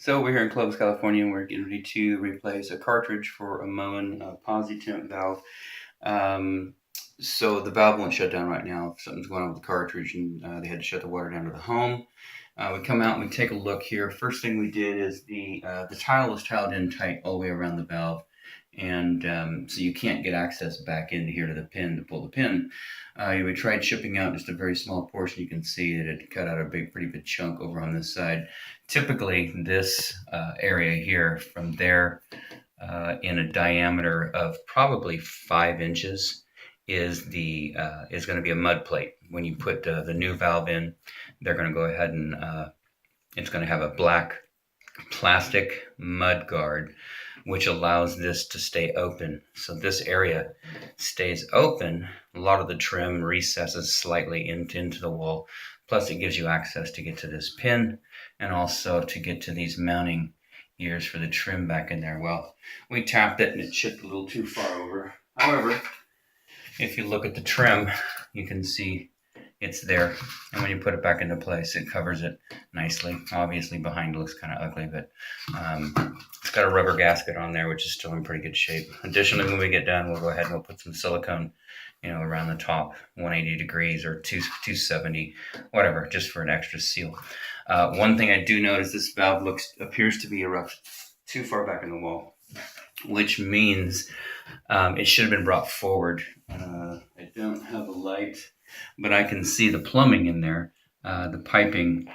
So we're here in Clovis, California, and we're getting ready to replace a cartridge for a Moen posi-temp valve. So the valve won't shut down right now. Something's going on with the cartridge, and they had to shut the water down to the home. We come out and we take a look here. First thing we did is the tile was tiled in tight all the way around the valve, and so you can't get access back into here to the pin to pull the pin. We tried shipping out just a very small portion. You can see that it cut out a pretty big chunk over on this side. Typically, this area here from there in a diameter of probably 5 inches is going to be a mud plate. When you put the new valve in, they're going to go ahead and it's going to have a black plastic mud guard, which allows this to stay open. So this area stays open. A lot of the trim recesses slightly into the wall. Plus it gives you access to get to this pin and also to get to these mounting gears for the trim back in there. Well, we tapped it and it chipped a little too far over. However, if you look at the trim, you can see it's there, and when you put it back into place, it covers it nicely. Obviously behind it looks kind of ugly, but it's got a rubber gasket on there, which is still in pretty good shape. Additionally, when we get done, we'll go ahead and we'll put some silicone, around the top, 180 degrees or 270, whatever, just for an extra seal. One thing I do notice, this valve appears to be too far back in the wall, which means it should have been brought forward. I don't have a light, but I can see the plumbing in there, the piping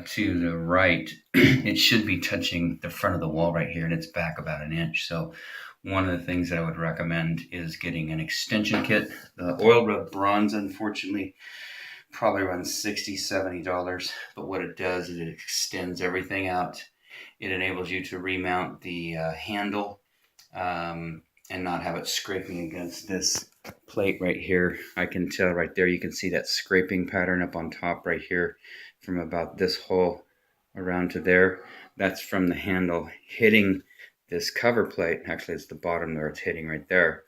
to the right. It should be touching the front of the wall right here, and it's back about 1 inch. So one of the things that I would recommend is getting an extension kit. The oil rub bronze, unfortunately, probably runs $60, $70, but what it does is it extends everything out. It enables you to remount the handle and not have it scraping against this plate right here. I can tell right there, you can see that scraping pattern up on top right here from about this hole around to there. That's from the handle hitting this cover plate. Actually, it's the bottom there it's hitting right there,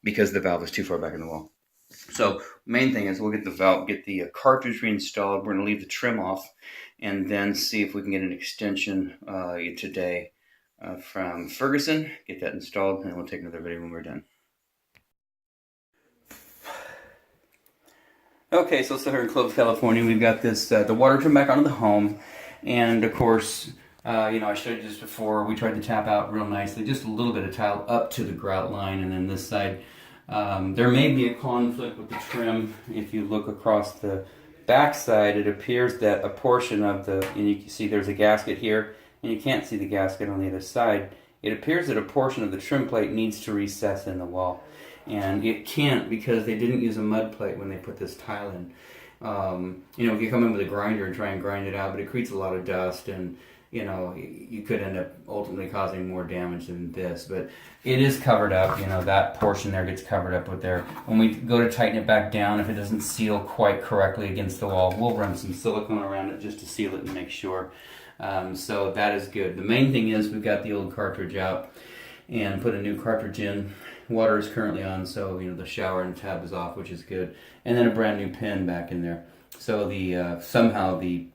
because the valve is too far back in the wall. So main thing is we'll get the cartridge reinstalled. We're going to leave the trim off and then see if we can get an extension today from Ferguson, get that installed, and we'll take another video when we're done. Okay, so here in Clovis, California, we've got this the water trim back onto the home, and of course, I showed you this before. We tried to tap out real nicely, just a little bit of tile up to the grout line, and then this side. There may be a conflict with the trim. If you look across the back side, it appears that a portion of and you can see there's a gasket here, and you can't see the gasket on the other side. It appears that a portion of the trim plate needs to recess in the wall, and it can't because they didn't use a mud plate when they put this tile in. If you come in with a grinder and try and grind it out, but it creates a lot of dust, and you could end up ultimately causing more damage than this. But it is covered up. That portion there gets covered up with there. When we go to tighten it back down, if it doesn't seal quite correctly against the wall, we'll run some silicone around it just to seal it and make sure. So that is good. The main thing is we've got the old cartridge out and put a new cartridge in. Water is currently on, so the shower and tab is off, which is good. And then a brand new pin back in there. So somehow the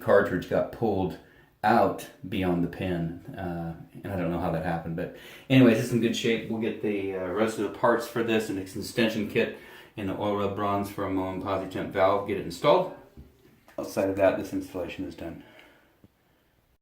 cartridge got pulled out beyond the pin, and I don't know how that happened, but anyways, it's in good shape. We'll get the rest of the parts for this and its extension kit and the oil rub bronze for a Moen posi-temp valve, get it installed. Outside of that, this installation is done.